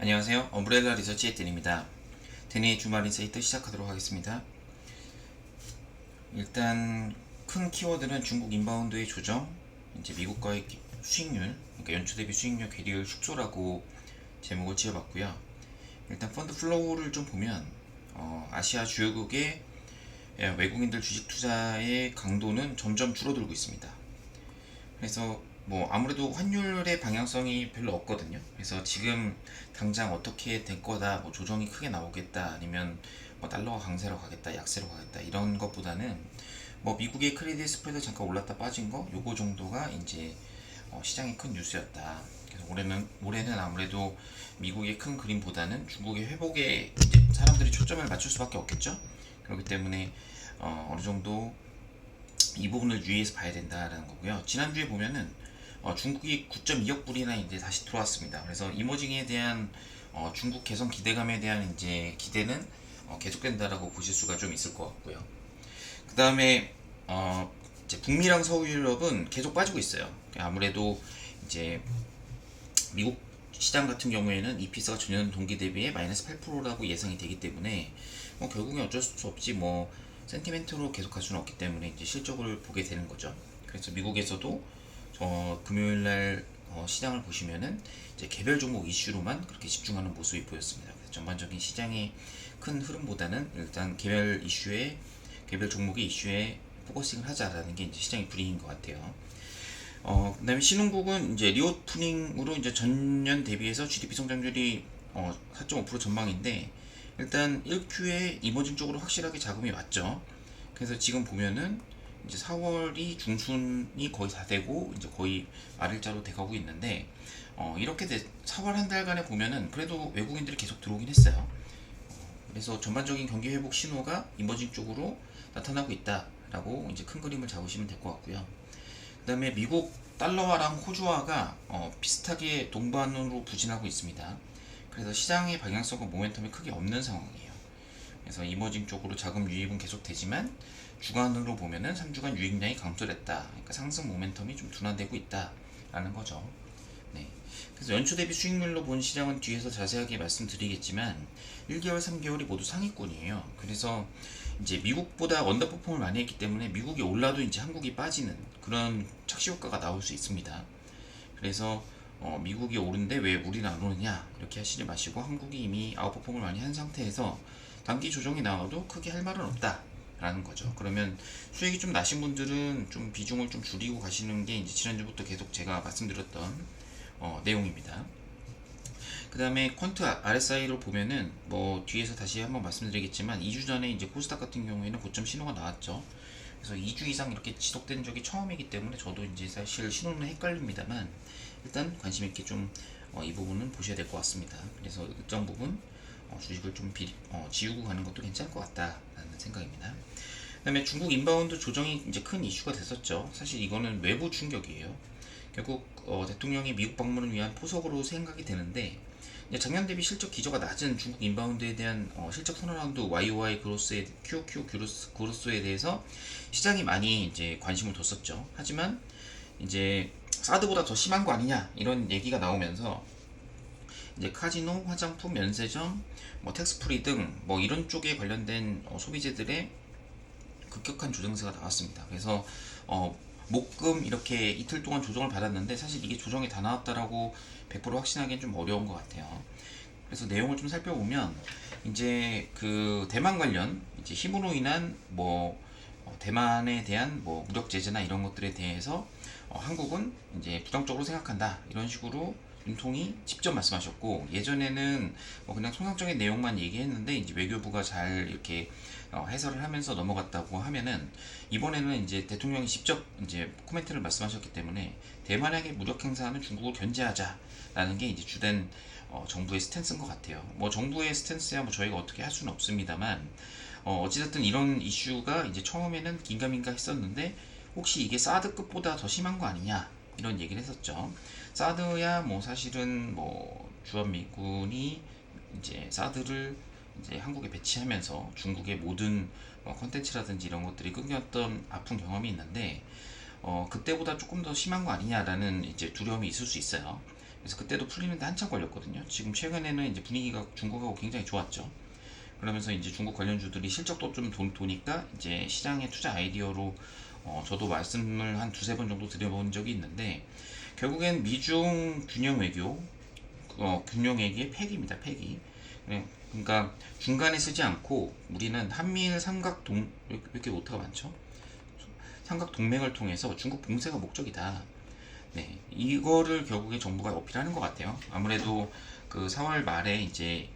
안녕하세요. 엄브렐라 리서치의 데니입니다. 데니의 주말 인사이트 시작하도록 하겠습니다. 일단 큰 키워드는 중국 인바운드의 조정, 이제 미국과의 수익률, 그러니까 연초 대비 수익률 괴리를 축소라고 제목을 지어봤고요. 일단 펀드 플로우를 좀 보면 아시아 주요국의 외국인들 주식 투자의 강도는 점점 줄어들고 있습니다. 그래서 뭐 아무래도 환율의 방향성이 별로 없거든요. 그래서 지금 당장 어떻게 될 거다, 뭐 조정이 크게 나오겠다, 아니면 뭐 달러가 강세로 가겠다, 약세로 가겠다 이런 것보다는 뭐 미국의 크레딧 스프레드 잠깐 올랐다 빠진 거, 요거 정도가 이제 시장의 큰 뉴스였다. 그래서 올해는 아무래도 미국의 큰 그림보다는 중국의 회복에 이제 사람들이 초점을 맞출 수밖에 없겠죠. 그렇기 때문에 어느 정도 이 부분을 유의해서 봐야 된다라는 거고요. 지난주에 보면은 중국이 9.2억 불이나 이제 다시 들어왔습니다. 그래서 이머징에 대한 중국 개선 기대감에 대한 이제 기대는 계속된다라고 보실 수가 좀 있을 것 같고요. 그 다음에 이제 북미랑 서유럽은 계속 빠지고 있어요. 아무래도 이제 미국 시장 같은 경우에는 EPS가 전년 동기 대비에 마이너스 8%라고 예상이 되기 때문에 결국엔 어쩔 수 없지 뭐 센티멘트로 계속 갈 수는 없기 때문에 이제 실적을 보게 되는 거죠. 그래서 미국에서도 금요일날 시장을 보시면은 이제 개별 종목 이슈로만 그렇게 집중하는 모습이 보였습니다. 그래서 전반적인 시장의 큰 흐름보다는 일단 개별 종목의 이슈에 포커싱을 하자라는 게 이제 시장의 분위기인 것 같아요. 그 다음에 신흥국은 이제 리오프닝으로 이제 전년 대비해서 GDP 성장률이 4.5% 전망인데 일단 1Q에 이머징 쪽으로 확실하게 자금이 왔죠. 그래서 지금 보면은 이제 4월이 중순이 거의 다 되고 이제 거의 말일자로 돼가고 있는데 이렇게 4월 한 달간에 보면은 그래도 외국인들이 계속 들어오긴 했어요. 그래서 전반적인 경기 회복 신호가 이머징 쪽으로 나타나고 있다라고 이제 큰 그림을 잡으시면 될 것 같고요. 그 다음에 미국 달러화랑 호주화가 비슷하게 동반으로 부진하고 있습니다. 그래서 시장의 방향성과 모멘텀이 크게 없는 상황이에요. 그래서 이머징 쪽으로 자금 유입은 계속되지만 주간으로 보면은 3주간 유입량이 감소됐다. 그러니까 상승 모멘텀이 좀 둔화되고 있다라는 거죠. 네. 그래서 연초 대비 수익률로 본 시장은 뒤에서 자세하게 말씀드리겠지만 1개월, 3개월이 모두 상위권이에요. 그래서 이제 미국보다 언더퍼폼을 많이 했기 때문에 미국이 올라도 이제 한국이 빠지는 그런 착시 효과가 나올 수 있습니다. 그래서 미국이 오른데 왜 우리는 안 오느냐 이렇게 하시지 마시고 한국이 이미 아웃퍼폼을 많이 한 상태에서 단기 조정이 나와도 크게 할 말은 없다 라는 거죠. 그러면 수익이 좀 나신 분들은 좀 비중을 좀 줄이고 가시는 게 이제 지난주부터 계속 제가 말씀드렸던 내용입니다. 그 다음에 퀀트 RSI로 보면은 뭐 뒤에서 다시 한번 말씀드리겠지만 2주 전에 이제 코스닥 같은 경우에는 고점 신호가 나왔죠. 그래서 2주 이상 이렇게 지속된 적이 처음이기 때문에 저도 이제 사실 신호는 헷갈립니다만 일단 관심 있게 좀 이 부분은 보셔야 될 것 같습니다. 그래서 일정 부분 주식을 좀 지우고 가는 것도 괜찮을 것 같다라는 생각입니다. 그다음에 중국 인바운드 조정이 이제 큰 이슈가 됐었죠. 사실 이거는 외부 충격이에요. 결국 대통령이 미국 방문을 위한 포석으로 생각이 되는데 작년 대비 실적 기저가 낮은 중국 인바운드에 대한 실적 턴어라운드 YOY 그로스에 QOQ 그로스에 대해서 시장이 많이 이제 관심을 뒀었죠. 하지만 이제 사드보다 더 심한 거 아니냐 이런 얘기가 나오면서 이제 카지노, 화장품, 면세점, 뭐 텍스프리 등 뭐 이런 쪽에 관련된 소비재들의 급격한 조정세가 나왔습니다. 그래서 목금 이렇게 이틀 동안 조정을 받았는데 사실 이게 조정이 다 나왔다라고 100% 확신하기는 좀 어려운 것 같아요. 그래서 내용을 좀 살펴보면 이제 그 대만 관련 이제 힘으로 인한 뭐 대만에 대한 뭐 무력 제재나 이런 것들에 대해서 한국은 이제 부정적으로 생각한다 이런 식으로 윤통이 직접 말씀하셨고 예전에는 뭐 그냥 통상적인 내용만 얘기했는데 이제 외교부가 잘 이렇게 해설을 하면서 넘어갔다고 하면은 이번에는 이제 대통령이 직접 이제 코멘트를 말씀하셨기 때문에 대만에게 무력 행사하는 중국을 견제하자라는 게 이제 주된 정부의 스탠스인 것 같아요. 뭐 정부의 스탠스야 뭐 저희가 어떻게 할 수는 없습니다만 어찌됐든 이런 이슈가 이제 처음에는 긴가민가 했었는데 혹시 이게 사드급보다 더 심한 거 아니냐 이런 얘기를 했었죠. 사드야 뭐 사실은 뭐 주한미군이 이제 사드를 이제 한국에 배치하면서 중국의 모든 컨텐츠라든지 이런 것들이 끊겼던 아픈 경험이 있는데 그때보다 조금 더 심한 거 아니냐라는 이제 두려움이 있을 수 있어요. 그래서 그때도 풀리는데 한참 걸렸거든요. 지금 최근에는 이제 분위기가 중국하고 굉장히 좋았죠. 그러면서 이제 중국 관련주들이 실적도 좀 도니까 이제 시장의 투자 아이디어로 저도 말씀을 한 두세 번 정도 드려본 적이 있는데, 결국엔 미중 균형 외교, 균형 외교의 폐기입니다. 폐기. 그러니까 중간에 쓰지 않고 우리는 한미일 삼각동, 왜 이렇게 오타가 많죠? 삼각 동맹을 통해서 중국 봉쇄가 목적이다. 네, 이거를 결국에 정부가 어필하는 것 같아요. 아무래도 그 4월 말에 이제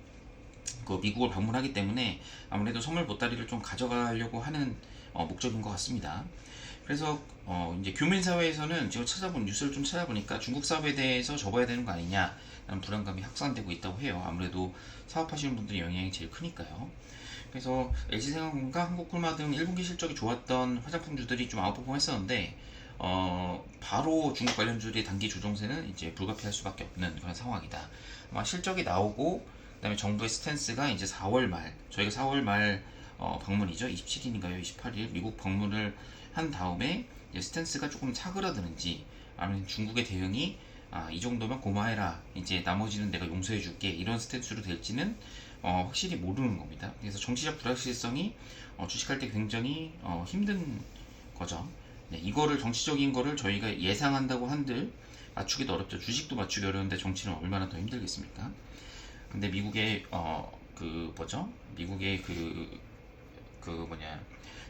그 미국을 방문하기 때문에 아무래도 선물 보따리를 좀 가져가려고 하는 목적인 것 같습니다. 그래서 이제 교민 사회에서는 제가 찾아본 뉴스를 좀 찾아보니까 중국 사업에 대해서 접어야 되는 거 아니냐라는 불안감이 확산되고 있다고 해요. 아무래도 사업하시는 분들의 영향이 제일 크니까요. 그래서 LG생활건강, 한국콜마 등 1분기 실적이 좋았던 화장품주들이 좀 아웃퍼폼 했었는데, 바로 중국 관련주들의 단기 조정세는 이제 불가피할 수밖에 없는 그런 상황이다. 아마 실적이 나오고, 그다음에 정부의 스탠스가 이제 4월 말, 저희가 4월 말 방문이죠. 27일인가요? 28일 미국 방문을 한 다음에 이제 스탠스가 조금 차그라드는지, 아니면 중국의 대응이 이 정도면 고마해라, 이제 나머지는 내가 용서해줄게, 이런 스탠스로 될지는 확실히 모르는 겁니다. 그래서 정치적 불확실성이 주식할 때 굉장히 힘든 거죠. 네, 이거를 정치적인 거를 저희가 예상한다고 한들 맞추기도 어렵죠. 주식도 맞추기 어려운데 정치는 얼마나 더 힘들겠습니까? 근데 미국의 그 뭐죠? 미국의 그 뭐냐,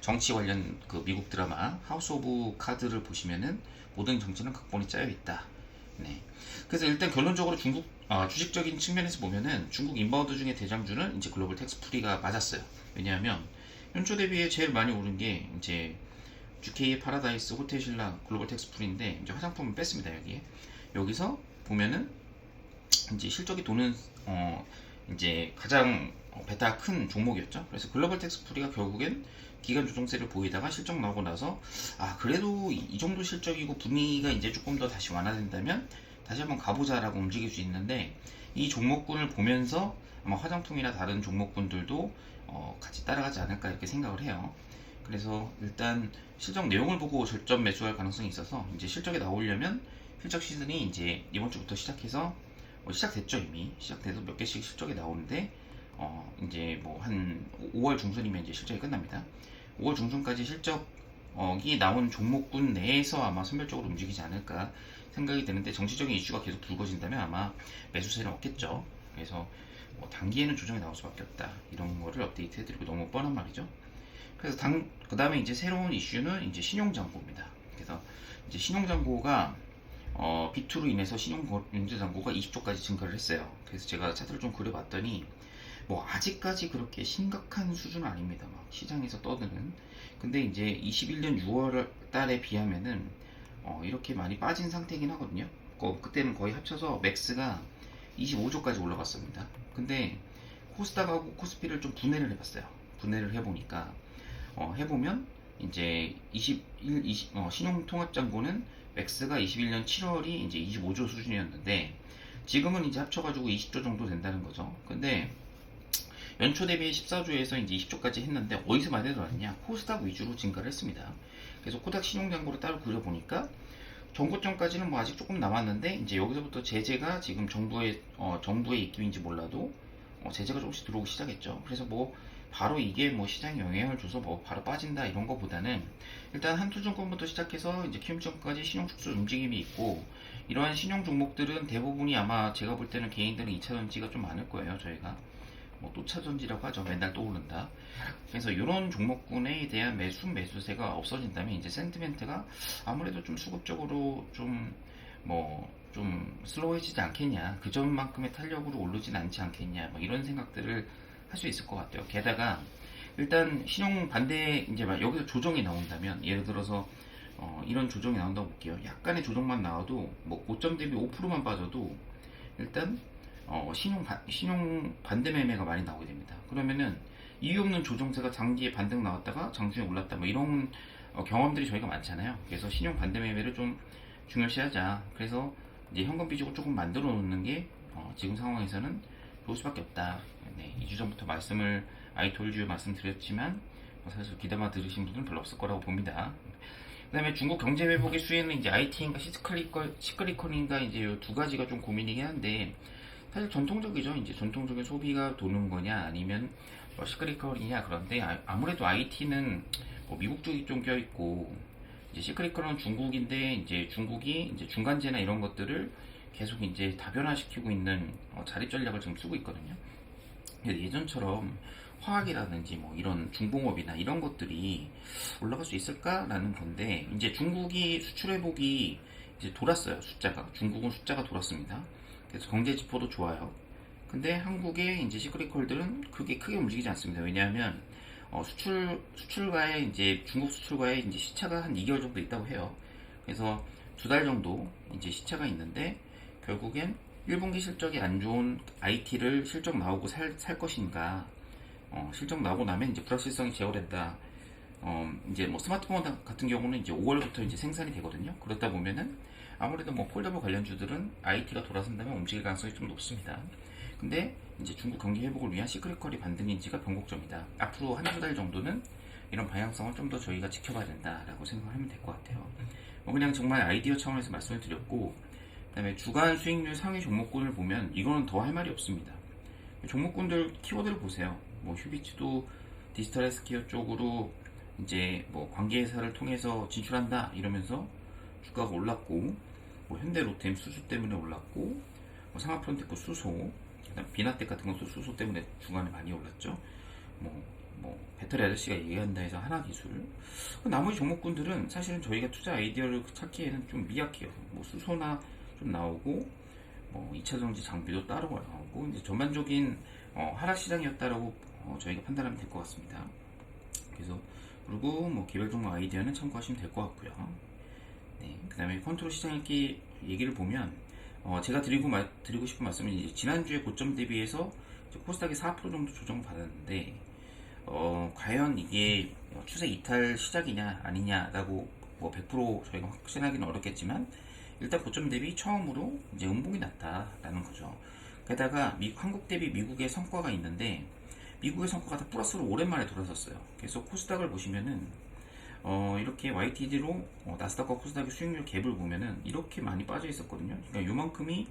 정치 관련 그 미국 드라마 하우스 오브 카드를 보시면은 모든 정치는 각본이 짜여 있다. 네. 그래서 일단 결론적으로 중국 주식적인 측면에서 보면은 중국 인바운드 중에 대장주는 이제 글로벌 텍스 프리가 맞았어요. 왜냐하면 연초 대비에 제일 많이 오른 게 이제 GK의 파라다이스, 호텔신라, 글로벌 텍스 프리인데 이제 화장품을 뺐습니다. 여기서 보면은 이제 실적이 도는 이제 가장 베타 큰 종목이었죠. 그래서 글로벌 텍스 프리가 결국엔 기간 조정세를 보이다가 실적 나오고 나서 그래도 이 정도 실적이고 분위기가 이제 조금 더 다시 완화된다면 다시 한번 가보자라고 움직일 수 있는데, 이 종목군을 보면서 아마 화장품이나 다른 종목군들도 같이 따라가지 않을까 이렇게 생각을 해요. 그래서 일단 실적 내용을 보고 절점 매수할 가능성이 있어서 이제 실적이 나오려면 실적 시즌이 이제 이번 주부터 시작해서 시작됐죠. 이미 시작돼서 몇 개씩 실적이 나오는데 이제 뭐 한 5월 중순이면 이제 실적이 끝납니다. 5월 중순까지 실적이 나온 종목군 내에서 아마 선별적으로 움직이지 않을까 생각이 되는데, 정치적인 이슈가 계속 불거진다면 아마 매수세는 없겠죠. 그래서 단기에는 조정이 나올 수밖에 없다. 이런 거를 업데이트해드리고 너무 뻔한 말이죠. 그래서 그 다음에 이제 새로운 이슈는 이제 신용장고입니다. 그래서 이제 신용장고가 B2로 인해서 신용문제장고가 20조까지 증가를 했어요. 그래서 제가 차트를 좀 그려봤더니 뭐 아직까지 그렇게 심각한 수준은 아닙니다. 막 시장에서 떠드는. 근데 이제 21년 6월 달에 비하면은 이렇게 많이 빠진 상태이긴 하거든요. 그때는 거의 합쳐서 맥스가 25조까지 올라갔습니다. 근데 코스닥하고 코스피를 좀 분해를 해봤어요. 분해를 해보니까 해보면 이제 신용통합장고는 맥스가 21년 7월이 이제 25조 수준이었는데 지금은 이제 합쳐가지고 20조 정도 된다는 거죠. 근데 연초 대비 14조에서 이제 20조까지 했는데 어디서 많이 들어왔냐? 코스닥 위주로 증가를 했습니다. 그래서 코스닥 신용장고를 따로 그려보니까 정고점까지는 뭐 아직 조금 남았는데 이제 여기서부터 제재가 지금 정부의 입김인지 몰라도 제재가 조금씩 들어오기 시작했죠. 그래서 뭐 바로 이게 뭐 시장에 영향을 줘서 뭐 바로 빠진다 이런 거보다는 일단 한투증권부터 시작해서 이제 키움증권까지 신용 축소 움직임이 있고, 이러한 신용 종목들은 대부분이 아마 제가 볼 때는 개인들은 2차전지가 좀 많을 거예요. 저희가 뭐 또차전지라고 하죠. 맨날 떠오른다. 그래서 이런 종목군에 대한 매수세가 없어진다면 이제 센티멘트가 아무래도 좀 수급적으로 좀 슬로우해지지 않겠냐, 그 전만큼의 탄력으로 오르진 않지 않겠냐, 뭐 이런 생각들을 할 수 있을 것 같아요. 게다가 일단 신용 반대 이제 여기서 조정이 나온다면, 예를 들어서 이런 조정이 나온다고 볼게요. 약간의 조정만 나와도 뭐 고점 대비 5%만 빠져도 일단 신용 반대 매매가 많이 나오게 됩니다. 그러면은 이유 없는 조정세가 장기에 반등 나왔다가 장중에 올랐다, 뭐 이런 경험들이 저희가 많잖아요. 그래서 신용 반대 매매를 좀 중요시하자. 그래서 이제 현금 비중을 조금 만들어 놓는 게 지금 상황에서는 좋을 수밖에 없다. 네, 2주 전부터 말씀드렸지만 사실 귀담아 들으신 분들은 별로 없을 거라고 봅니다. 그다음에 중국 경제 회복의 수혜는 이제 IT인가 시크릿컬인가 이제 요 두 가지가 좀 고민이긴 한데 사실 전통적이죠. 이제 전통적인 소비가 도는 거냐 아니면 시크릿컬이냐. 그런데 아무래도 IT는 뭐 미국 쪽이 좀 껴있고 이제 시크릿컬은 중국인데 이제 중국이 이제 중간재나 이런 것들을 계속 이제 다변화시키고 있는 자립 전략을 지금 쓰고 있거든요. 예전처럼 화학이라든지 뭐 이런 중공업이나 이런 것들이 올라갈 수 있을까라는 건데 이제 중국이 수출 회복이 이제 돌았어요. 숫자가 중국은 숫자가 돌았습니다. 그래서 경제 지표도 좋아요. 근데 한국의 이제 시크릿컬들은 그게 크게 움직이지 않습니다. 왜냐하면 수출과의 이제 중국 수출과의 이제 시차가 한 2개월 정도 있다고 해요. 그래서 2달 정도 이제 시차가 있는데 결국엔 1분기 실적이 안 좋은 IT를 실적 나오고 살 것인가, 실적 나오고 나면 이제 불확실성이 제거된다. 이제 뭐 스마트폰 같은 경우는 이제 5월부터 이제 생산이 되거든요. 그렇다 보면은 아무래도 뭐 폴더블 관련주들은 IT가 돌아선다면 움직일 가능성이 좀 높습니다. 근데 이제 중국 경기 회복을 위한 시크릿컬이 반등인지가 변곡점이다. 앞으로 한두 달 정도는 이런 방향성을 좀 더 저희가 지켜봐야 된다라고 생각하면 될 것 같아요. 그냥 정말 아이디어 차원에서 말씀을 드렸고, 그다음에 주간 수익률 상위 종목군을 보면 이거는 더 할 말이 없습니다. 종목군들 키워드를 보세요. 뭐 휴비츠도 디지털 헬스케어 쪽으로 이제 뭐 관계회사를 통해서 진출한다 이러면서 주가가 올랐고, 뭐 현대 로템 수수 때문에 올랐고, 뭐 상하프론테크 수소, 그다음 비나텍 같은 것도 수소 때문에 중간에 많이 올랐죠. 뭐 배터리 아저씨가 얘기한다 해서 하나기술. 나머지 종목군들은 사실은 저희가 투자 아이디어를 찾기에는 좀 미약해요. 뭐 수소나 좀 나오고, 뭐 2차 전지 장비도 따로 나오고, 이제 전반적인 하락 시장이었다라고 저희가 판단하면 될 것 같습니다. 그래서 그리고 뭐 개별 종목 아이디어는 참고하시면 될 것 같고요. 네, 그다음에 컨트롤 시장 읽기 얘기를 보면 제가 드리고 싶은 말씀은 이제 지난주에 고점 대비해서 코스닥이 4% 정도 조정을 받았는데 과연 이게 추세 이탈 시작이냐 아니냐라고 뭐 100% 저희가 확신하기는 어렵겠지만 일단 고점 대비 처음으로 이제 음봉이 났다라는 거죠. 게다가 한국 대비 미국의 성과가 있는데 미국의 성과가 다 플러스로 오랜만에 돌아섰어요. 그래서 코스닥을 보시면은 이렇게 YTD로 나스닥과 코스닥의 수익률 갭을 보면은 이렇게 많이 빠져 있었거든요. 그러니까 요만큼이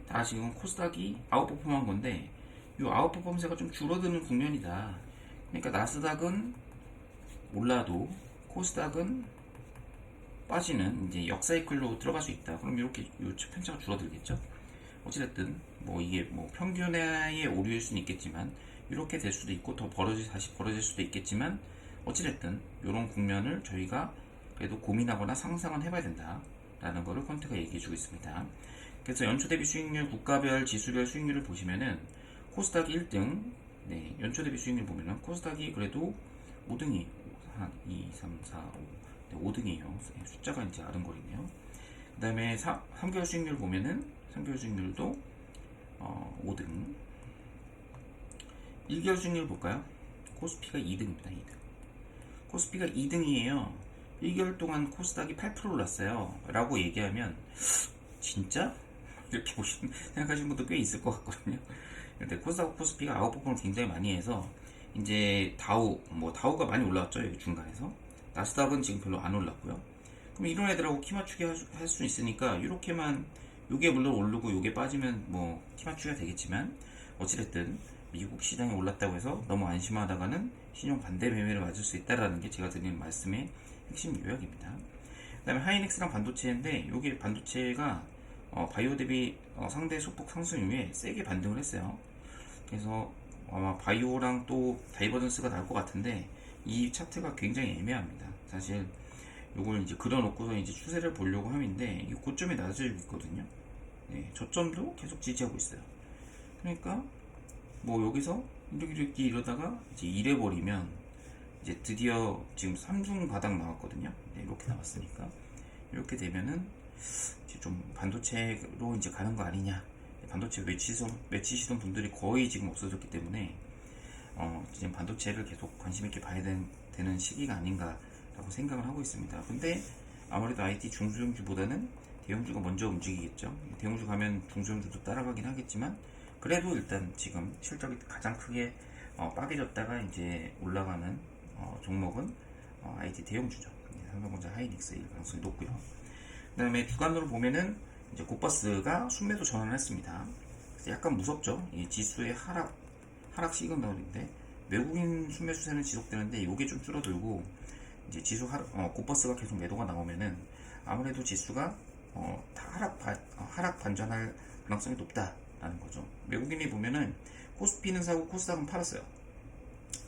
다 지금 코스닥이 아웃퍼폼한 건데 이 아웃퍼폼세가 좀 줄어드는 국면이다. 그러니까 나스닥은 올라도 코스닥은 빠지는 이제 역사이클로 들어갈 수 있다. 그럼 이렇게 요 편차가 줄어들겠죠. 어찌됐든 뭐 이게 뭐 평균의 오류일 수는 있겠지만 이렇게 될 수도 있고 다시 벌어질 수도 있겠지만 어찌됐든 이런 국면을 저희가 그래도 고민하거나 상상은 해봐야 된다라는 거를 컨테가 얘기해주고 있습니다. 그래서 연초 대비 수익률, 국가별 지수별 수익률을 보시면은 코스닥이 1등, 네, 연초 대비 수익률 보면은 코스닥이 그래도 5등이 2, 3, 4, 5, 네, 5등이에요. 숫자가 이제 아른거리네요. 그 다음에 3개월 수익률 보면은 3개월 수익률도 5등. 1개월 수익률 볼까요? 코스피가 2등입니다. 2등. 코스피가 2등이에요. 1개월 동안 코스닥이 8% 올랐어요. 라고 얘기하면 진짜? 이렇게 생각하시는 분도 꽤 있을 것 같거든요. 근데 코스피가 아웃퍼폼을 굉장히 많이 해서 이제 다우가 많이 올라왔죠. 중간에서. 나스닥은 지금 별로 안 올랐고요. 그럼 이런 애들하고 키 맞추기 할 수 있으니까 이렇게만 요게 물론 오르고 요게 빠지면 뭐 키 맞추기가 되겠지만 어찌됐든 미국 시장이 올랐다고 해서 너무 안심하다가는 신용 반대 매매를 맞을 수 있다라는 게 제가 드리는 말씀의 핵심 요약입니다. 그 다음에 하이닉스랑 반도체인데 요게 반도체가 바이오 대비 상대 소폭 상승 이후에 세게 반등을 했어요. 그래서 아마 바이오랑 또 다이버전스가 나올 것 같은데 이 차트가 굉장히 애매합니다. 사실 요걸 이제 그려놓고서 이제 추세를 보려고 함인데 이 고점이 낮아지고 있거든요. 네, 저점도 계속 지지하고 있어요. 그러니까 뭐 여기서 이렇게 이러다가 이제 이래버리면 이제 드디어 지금 3중 바닥 나왔거든요. 네, 이렇게 나왔으니까 이렇게 되면은 이제 좀 반도체로 이제 가는 거 아니냐. 반도체 외치시던 분들이 거의 지금 없어졌기 때문에 지금 반도체를 계속 관심 있게 봐야 되는 시기가 아닌가라고 생각을 하고 있습니다. 근데 아무래도 IT 중소형주보다는 대형주가 먼저 움직이겠죠. 대형주 가면 중소형주도 따라가긴 하겠지만 그래도 일단 지금 실적이 가장 크게 빠개졌다가 이제 올라가는 종목은 IT 대형주죠. 삼성전자 하이닉스일 가능성이 높고요. 그 다음에 주간으로 보면은 이제 곧버스가 순매도 전환을 했습니다. 그래서 약간 무섭죠. 이 지수의 하락 시그널인데 외국인 순매 추세는 지속되는데 이게 좀 줄어들고 이제 지수 곧버스가 계속 매도가 나오면은 아무래도 지수가 하락 반전할 가능성이 높다라는 거죠. 외국인이 보면은 코스피는 사고 코스닥은 팔았어요.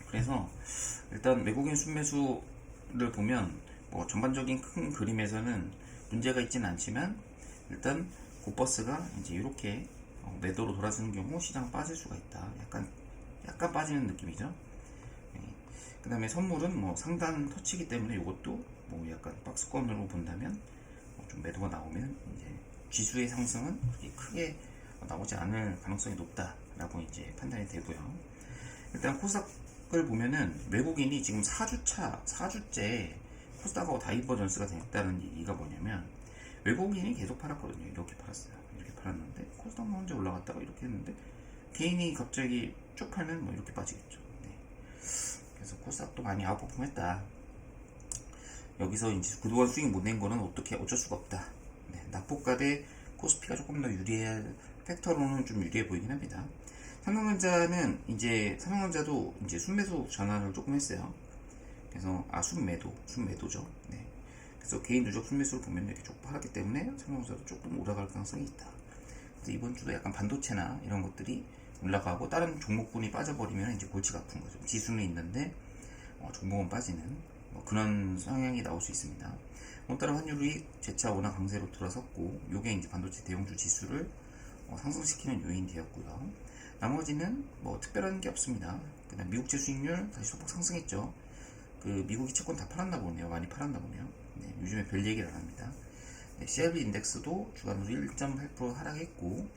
그래서 일단 외국인 순매수를 보면 뭐 전반적인 큰 그림에서는 문제가 있지는 않지만 일단 곧버스가 이제 이렇게 매도로 돌아서는 경우 시장 빠질 수가 있다. 약간 빠지는 느낌이죠. 그 다음에 선물은 뭐 상단 터치기 때문에 이것도 뭐 약간 박스권으로 본다면 좀 매도가 나오면 이제 지수의 상승은 그렇게 크게 나오지 않을 가능성이 높다라고 이제 판단이 되고요. 일단 코스닥을 보면은 외국인이 지금 4주째 코스닥하고 다이버전스가 됐다는 얘기가 뭐냐면 외국인이 계속 팔았거든요. 이렇게 팔았어요. 이렇게 팔았는데 코스닥만 혼자 올라갔다가 이렇게 했는데 개인이 갑자기 쭉 팔면 뭐 이렇게 빠지겠죠. 네. 그래서 코스닥도 많이 아웃퍼폼했다. 여기서 이제 그동안 수익 못 낸 거는 어쩔 수가 없다. 네. 낙폭가 대 코스피가 조금 더 유리할 팩터로는 좀 유리해 보이긴 합니다. 삼성전자도 이제 순매수 전환을 조금 했어요. 그래서 순매도죠. 네. 그래서 개인 누적 순매수를 보면 이렇게 조금 팔았기 때문에 삼성전자도 조금 올라갈 가능성이 있다. 그래서 이번 주도 약간 반도체나 이런 것들이 올라가고 다른 종목군이 빠져버리면 이제 골치가 아픈 거죠. 지수는 있는데 종목은 빠지는 그런 성향이 나올 수 있습니다. 오늘따라 환율이 재차 워낙 강세로 들어섰고 요게 이제 반도체 대형주 지수를 상승시키는 요인이 되었고요. 나머지는 뭐 특별한 게 없습니다. 그다음 미국채 수익률 다시 소폭 상승했죠. 그 미국이 채권 다 팔았나 보네요. 많이 팔았나 보네요. 네, 요즘에 별 얘기를 안 합니다. 네, CRB 인덱스도 주간으로 1.8% 하락했고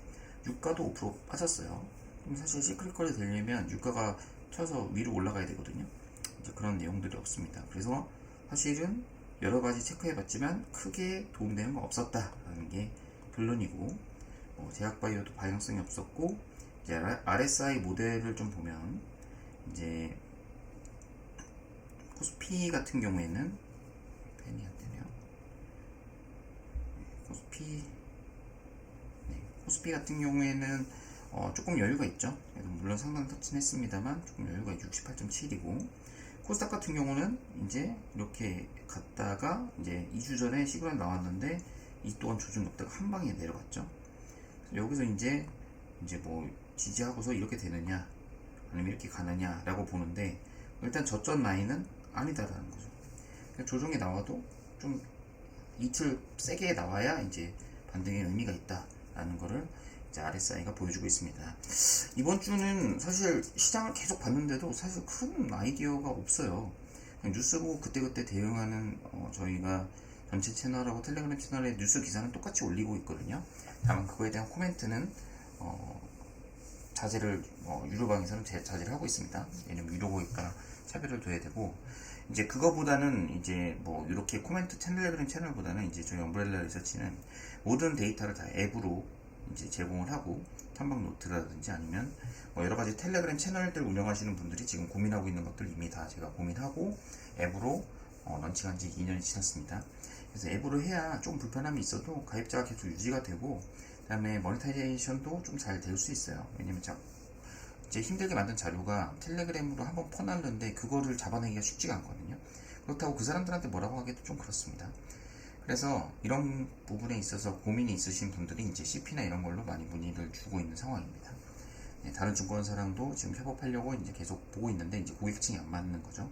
유가도 5% 빠졌어요. 그럼 사실 시크릿컬이 되려면 유가가 쳐서 위로 올라가야 되거든요. 이제 그런 내용들이 없습니다. 그래서 사실은 여러 가지 체크해봤지만 크게 도움되는 건 없었다라는 게 결론이고 제약바이오도 방향성이 없었고 이제 RSI 모델을 좀 보면 이제 코스피 같은 경우에는 펜이 안 되네요. 코스피 같은 경우에는 조금 여유가 있죠. 물론 상당 터치는 했습니다만 조금 여유가 68.7이고 코스닥 같은 경우는 이제 이렇게 갔다가 이제 2주 전에 시그널 나왔는데 이 또한 조정 높다가 한 방에 내려갔죠. 여기서 이제 뭐 지지하고서 이렇게 되느냐 아니면 이렇게 가느냐라고 보는데 일단 저점 라인은 아니다라는 거죠. 조정이 나와도 좀 이틀 세게 나와야 이제 반등의 의미가 있다라는 거를 이제 RSI가 보여주고 있습니다. 이번 주는 사실 시장을 계속 봤는데도 사실 큰 아이디어가 없어요. 그냥 뉴스 보고 그때그때 대응하는 저희가 전체 채널하고 텔레그램 채널의 뉴스 기사는 똑같이 올리고 있거든요. 다만 그거에 대한 코멘트는 자제를 유료방에서는 자제를 하고 있습니다. 왜냐면 유료고니까 차별을 둬야 되고 이제 그거보다는 이제 뭐 이렇게 코멘트 텔레그램 채널보다는 이제 저희 엄브렐라 리서치는 모든 데이터를 다 앱으로 이제 제공을 하고 탐방 노트라든지 아니면 여러 가지 텔레그램 채널들 운영하시는 분들이 지금 고민하고 있는 것들 이미 다 제가 고민하고 앱으로 런칭한 지 2년이 지났습니다. 그래서 앱으로 해야 좀 불편함이 있어도 가입자가 계속 유지가 되고 그 다음에 모니타이제이션도 좀 잘 될 수 있어요. 왜냐면 이제 힘들게 만든 자료가 텔레그램으로 한번 퍼놨는데 그거를 잡아내기가 쉽지가 않거든요. 그렇다고 그 사람들한테 뭐라고 하기도 좀 그렇습니다. 그래서 이런 부분에 있어서 고민이 있으신 분들이 이제 CP나 이런 걸로 많이 문의를 주고 있는 상황입니다. 네, 다른 증권사랑도 지금 협업하려고 이제 계속 보고 있는데 이제 고객층이 안 맞는 거죠.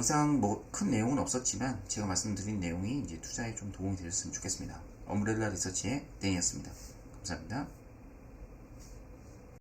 이상 뭐 큰 내용은 없었지만 제가 말씀드린 내용이 이제 투자에 좀 도움이 되셨으면 좋겠습니다. 엄브렐라 리서치의 댄이었습니다. 감사합니다.